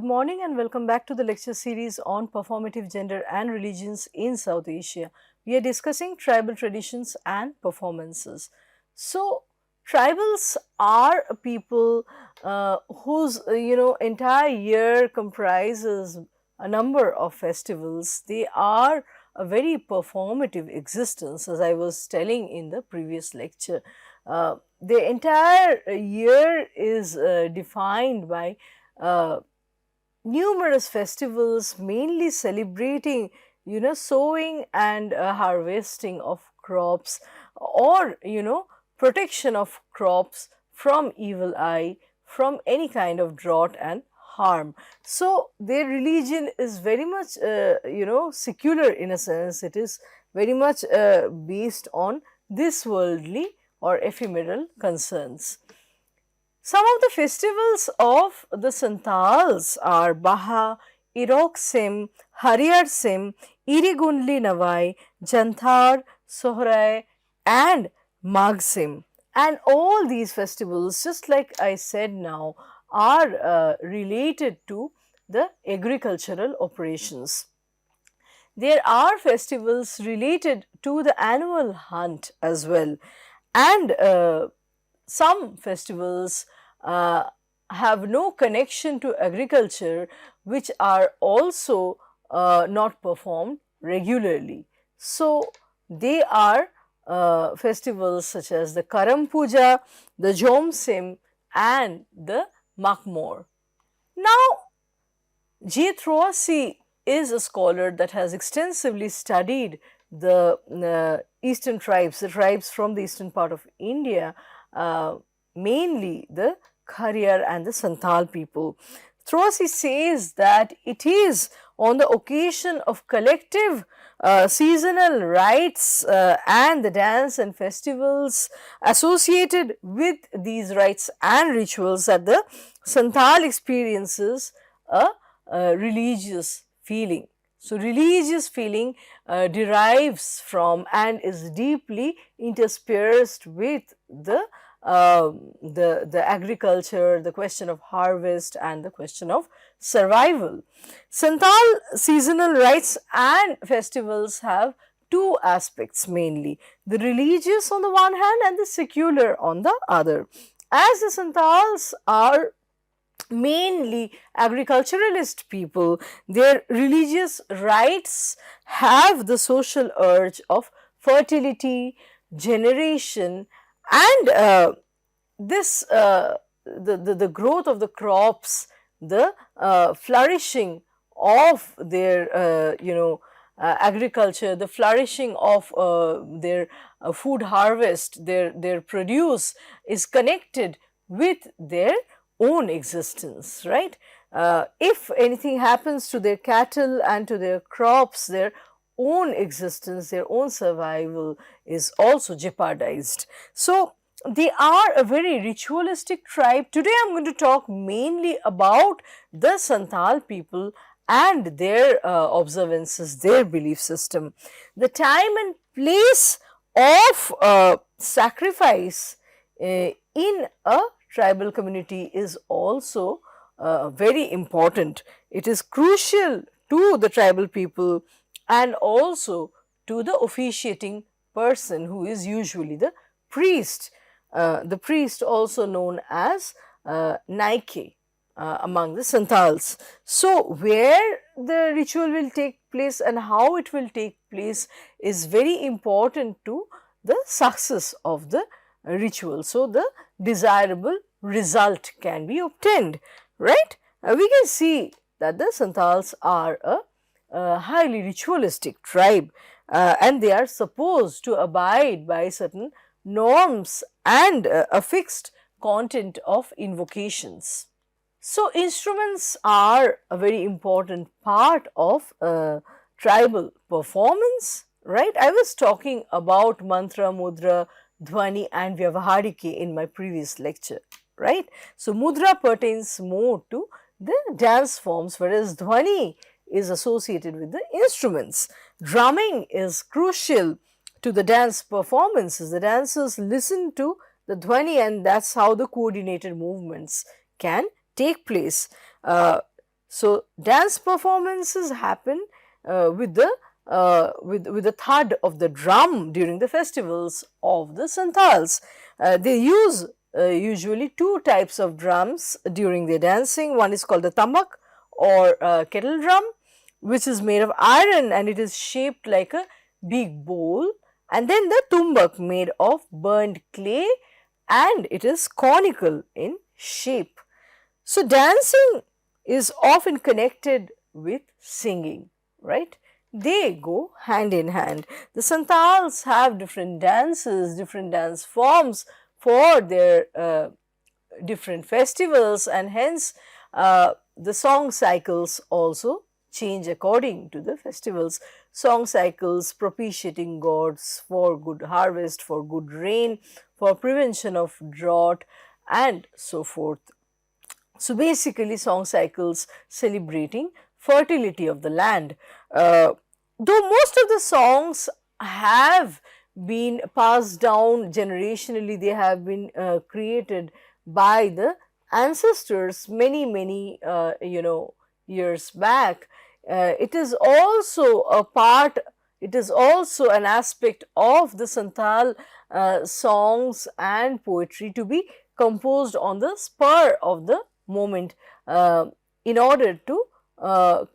morning and welcome back to the lecture series on performative gender and religions in South Asia. We are discussing tribal traditions and performances. So, tribals are a people whose entire year comprises a number of festivals. They are a very performative existence, as I was telling in the previous lecture. The entire year is defined by uh, numerous festivals mainly celebrating sowing and harvesting of crops, or protection of crops from evil eye, from any kind of drought and harm. So their religion is very much secular in a sense. It is very much based on this worldly or ephemeral concerns. Some of the festivals of the Santhals are Baha, Erok Sim, Sim, Irigunli Navai, Janthar, Sohrae and Sim. And all these festivals, just like I said now, are related to the agricultural operations. There are festivals related to the annual hunt as well, and some festivals have no connection to agriculture, which are also not performed regularly. So, they are festivals such as the Karam Puja, the Jom Sim and the Makmor. Now, Jethroasi is a scholar that has extensively studied the eastern tribes, the tribes from the eastern part of India, mainly the Khariyar and the Santhal people. Throasi says that it is on the occasion of collective seasonal rites and the dance and festivals associated with these rites and rituals that the Santhal experiences a religious feeling. So, religious feeling derives from and is deeply interspersed with the agriculture, the question of harvest and the question of survival. Santhal seasonal rites and festivals have two aspects mainly, the religious on the one hand and the secular on the other. As the Santhals are mainly agriculturalist people, their religious rites have the social urge of fertility, generation and this the growth of the crops, the flourishing of their agriculture, the flourishing of their food harvest, their produce is connected with their own existence, right? If anything happens to their cattle and to their crops, their own existence, their own survival is also jeopardized. So, they are a very ritualistic tribe. Today I am going to talk mainly about the Santhal people and their observances, their belief system. The time and place of sacrifice in a tribal community is also very important. It is crucial to the tribal people and also to the officiating person, who is usually the priest also known as Naike among the Santhals. So, where the ritual will take place and how it will take place is very important to the success of the ritual. So, the desirable result can be obtained, right? We can see that the Santhals are a highly ritualistic tribe and they are supposed to abide by certain norms and a fixed content of invocations. So, instruments are a very important part of tribal performance, right? I was talking about mantra, mudra, dhwani and vyavaharike in my previous lecture, right? So, mudra pertains more to the dance forms, whereas dhwani is associated with the instruments. Drumming is crucial to the dance performances. The dancers listen to the dhwani and that is how the coordinated movements can take place. So dance performances happen with the thud of the drum during the festivals of the Santhals. They use usually two types of drums during their dancing. One is called the tamak or kettle drum, which is made of iron and it is shaped like a big bowl, and then the tumbak made of burnt clay and it is conical in shape. So dancing is often connected with singing, right? They go hand in hand. The Santals have different dances, different dance forms for their different festivals, and hence the song cycles also change according to the festivals. Song cycles propitiating gods for good harvest, for good rain, for prevention of drought, and so forth. So basically, song cycles celebrating fertility of the land. Though most of the songs have been passed down generationally, they have been created by the ancestors many years back. It is also a part. It is also an aspect of the Santhal songs and poetry to be composed on the spur of the moment, in order to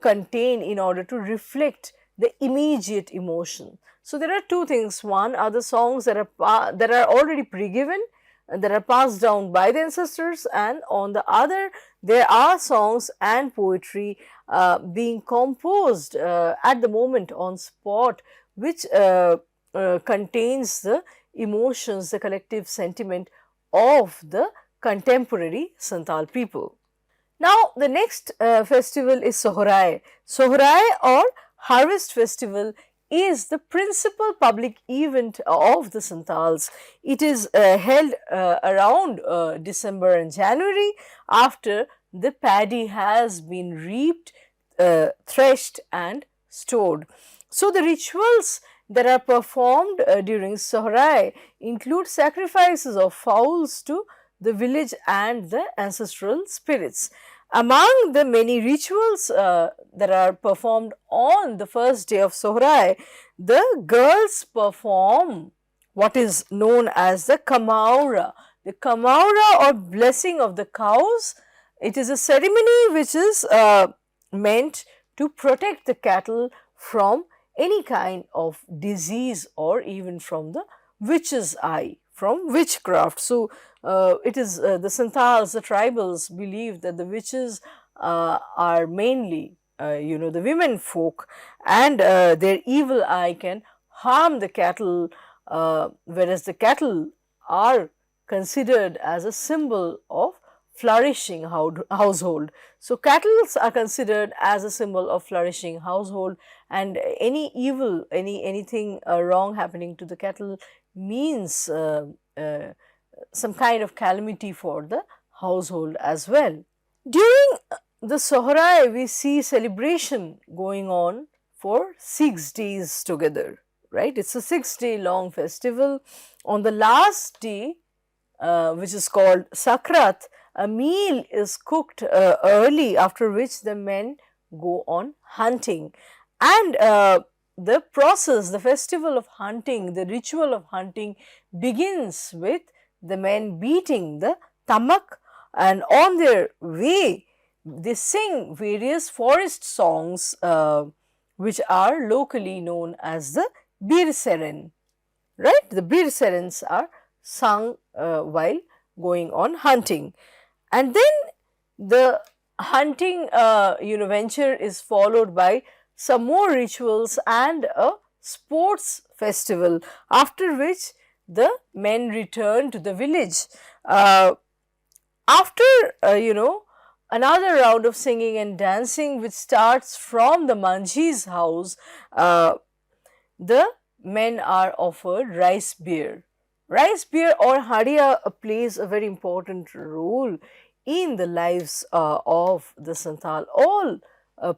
contain, in order to reflect the immediate emotion. So there are two things: one are the songs that are already pre-given, that are passed down by the ancestors, and on the other there are songs and poetry being composed at the moment on spot, which contains the emotions, the collective sentiment of the contemporary Santhal people. Now, the next festival is Sohrae. Sohrae or Harvest Festival is the principal public event of the Santhals. It is held around December and January, after the paddy has been reaped, threshed and stored. So, the rituals that are performed during Sohrae include sacrifices of fowls to the village and the ancestral spirits. Among the many rituals that are performed on the first day of Sohrai, the girls perform what is known as the Kamaura. The Kamaura or blessing of the cows, it is a ceremony which is meant to protect the cattle from any kind of disease or even from the witch's eye, from witchcraft. So, it is the Santhals, the tribals believe that the witches are mainly the women folk, and their evil eye can harm the cattle, whereas the cattle are considered as a symbol of flourishing household. So, cattle are considered as a symbol of flourishing household, and any evil, anything wrong happening to the cattle means some kind of calamity for the household as well. During the Sohrai, we see celebration going on for 6 days together, right? It's a 6-day long festival. On the last day, which is called Sakrat, a meal is cooked early, after which the men go on hunting. And the process, the festival of hunting, the ritual of hunting begins with the men beating the tamak, and on their way they sing various forest songs which are locally known as the Bir Seren, right? The Bir Serens are sung while going on hunting, and then the hunting venture is followed by some more rituals and a sports festival, after which the men return to the village. After another round of singing and dancing, which starts from the manji's house, the men are offered rice beer. Rice beer or hadia plays a very important role in the lives of the Santhal. All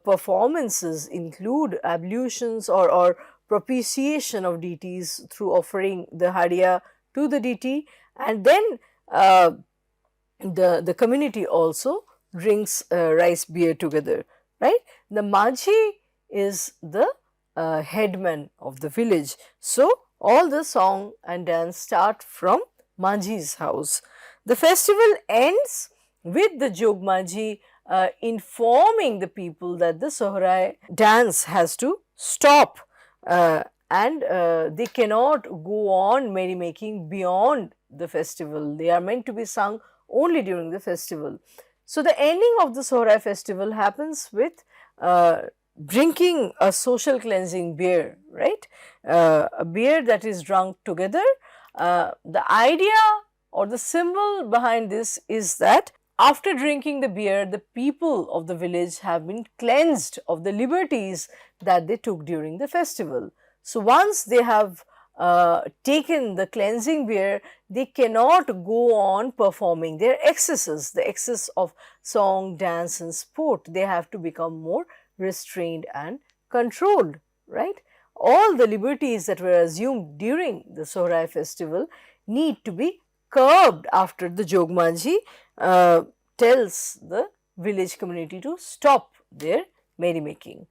performances include ablutions or propitiation of deities through offering the hadia to the deity, and then the community also drinks rice beer together, right? The Majhi is the headman of the village. So, all the song and dance start from Majhi's house. The festival ends with the Jog Majhi informing the people that the Sohrae dance has to stop, and they cannot go on merrymaking beyond the festival. They are meant to be sung only during the festival. So, the ending of the Sohrae festival happens with uh, drinking a social cleansing beer, right? A beer that is drunk together. The idea or the symbol behind this is that after drinking the beer, the people of the village have been cleansed of the liberties that they took during the festival. So, once they have taken the cleansing beer, they cannot go on performing their excesses, the excess of song, dance and sport. They have to become more restrained and controlled, right? All the liberties that were assumed during the Sohrae festival need to be curbed after the Jogmanji tells the village community to stop their merrymaking.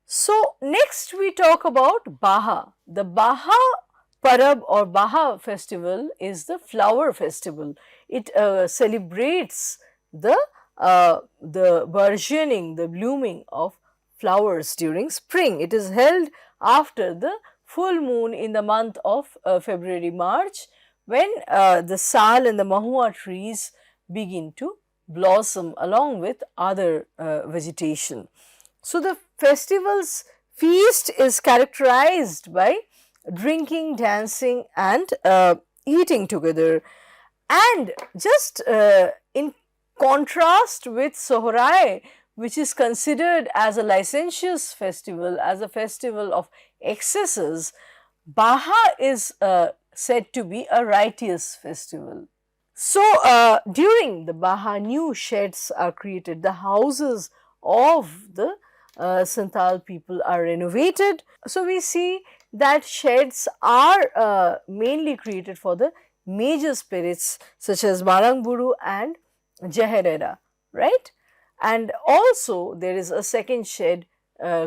So, next we talk about Baha. The Baha Parab or Baha festival is the flower festival. It celebrates the burgeoning, the blooming of flowers during spring. It is held after the full moon in the month of February March, when the sal and the mahua trees begin to blossom along with other vegetation. So, the festival's feast is characterized by drinking, dancing and eating together. And just in contrast with Sohrae, which is considered as a licentious festival, as a festival of excesses, Baha is said to be a righteous festival. So, during the Baha, new sheds are created. The houses of the Santhal people are renovated. So, we see that sheds are mainly created for the major spirits such as Marangburu and Jaherera, right? And also there is a second shed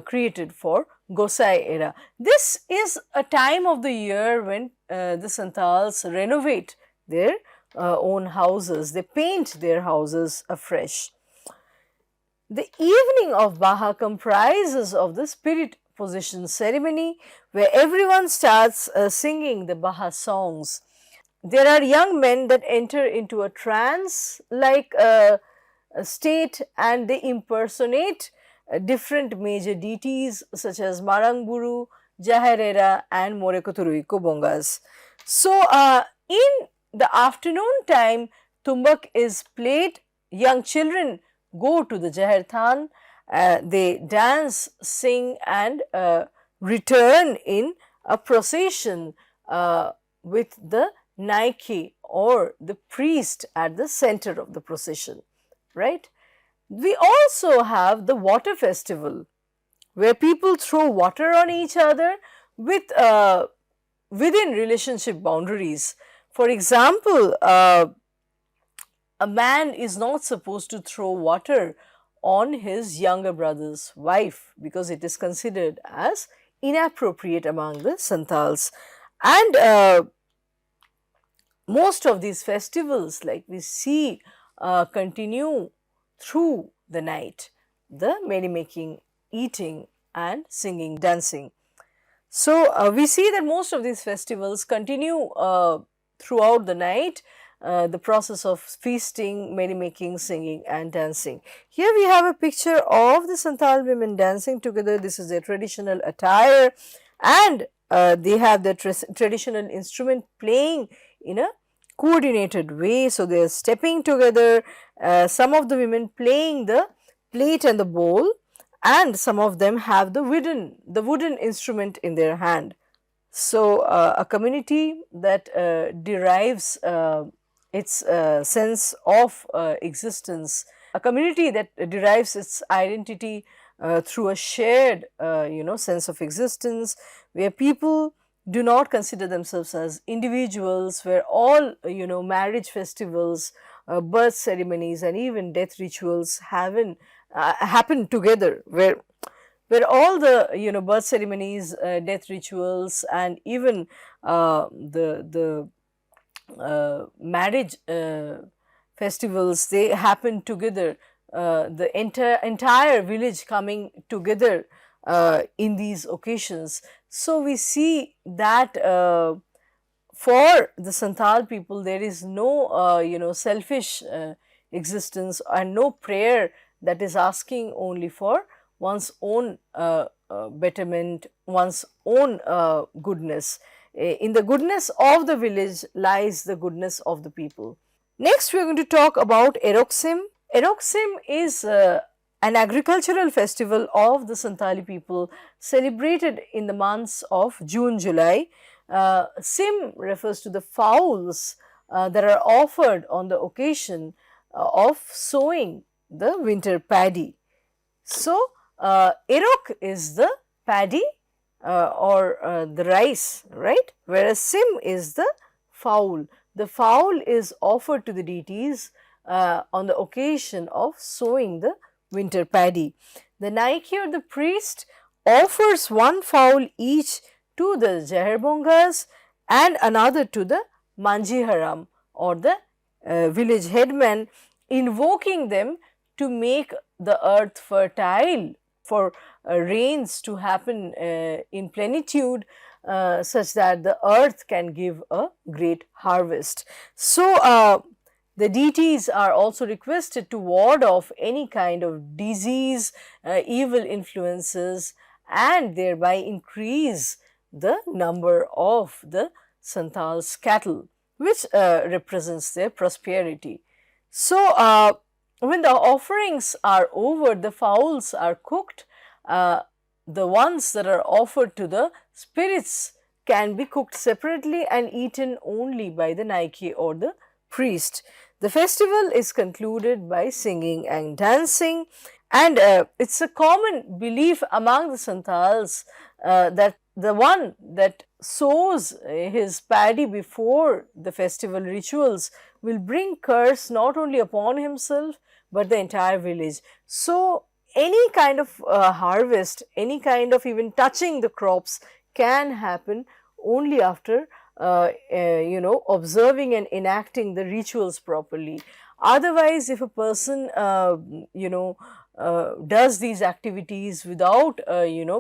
created for Gosai era. This is a time of the year when the Santhals renovate their own houses, they paint their houses afresh. The evening of Baha comprises of the spirit position ceremony, where everyone starts singing the Baha songs. There are young men that enter into a trance like a state, and they impersonate different major deities such as Marangburu, Jaherera and Morekoturuiko Bongas. So, in the afternoon time, Tumbak is played. Young children go to the Jaher Than, they dance, sing and return in a procession with the Nike or the priest at the center of the procession, right? We also have the water festival, where people throw water on each other with within relationship boundaries. For example, a man is not supposed to throw water on his younger brother's wife, because it is considered as inappropriate among the Santhals. And most of these festivals, like we see, continue through the night, the merrymaking, eating and singing, dancing. So, we see that most of these festivals continue throughout the night, the process of feasting, merrymaking, singing and dancing. Here we have a picture of the Santhal women dancing together. This is their traditional attire, and they have their traditional instrument playing in a coordinated way. So, they are stepping together, some of the women playing the plate and the bowl, and some of them have the wooden instrument in their hand. So, a community that derives its sense of existence, a community that derives its identity through a shared sense of existence, where people do not consider themselves as individuals, where all marriage festivals birth ceremonies and even death rituals happen together, where all the birth ceremonies, death rituals, and even the marriage festivals, they happen together, the entire village coming together in these occasions. So we see that for the Santhal people, there is no selfish existence, and no prayer that is asking only for one's own betterment, one's own goodness. In the goodness of the village lies the goodness of the people. Next, we are going to talk about Erok Sim. Erok Sim is an agricultural festival of the Santhali people, celebrated in the months of June, July. Sim refers to the fowls that are offered on the occasion of sowing the winter paddy. So, Erok is the paddy or the rice, right? Whereas Sim is the fowl. The fowl is offered to the deities on the occasion of sowing the winter paddy. The Naiki or the priest offers one fowl each to the Jaherbongas and another to the Manjiharam or the village headman, invoking them to make the earth fertile for rains to happen in plenitude, such that the earth can give a great harvest. So, the deities are also requested to ward off any kind of disease, evil influences, and thereby increase the number of the Santhals cattle, which represents their prosperity. So, when the offerings are over, the fowls are cooked. The ones that are offered to the spirits can be cooked separately and eaten only by the Naiki or the priest. The festival is concluded by singing and dancing, and it's a common belief among the Santhals that the one that sows his paddy before the festival rituals will bring curse not only upon himself but the entire village. So, any kind of harvest, any kind of even touching the crops can happen only after observing and enacting the rituals properly. Otherwise, if a person does these activities without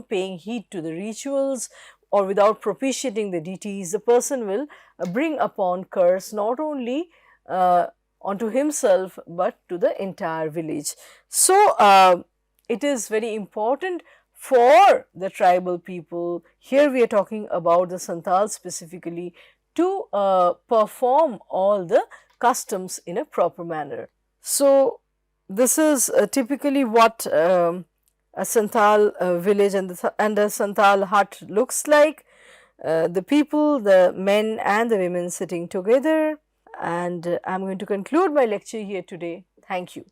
paying heed to the rituals or without propitiating the deities, the person will bring upon curse not only onto himself but to the entire village. So, it is very important for the tribal people, here we are talking about the Santhals specifically, to perform all the customs in a proper manner. So, this is typically what a Santhal village and a Santhal hut looks like. The people, the men and the women sitting together, and I am going to conclude my lecture here today. Thank you.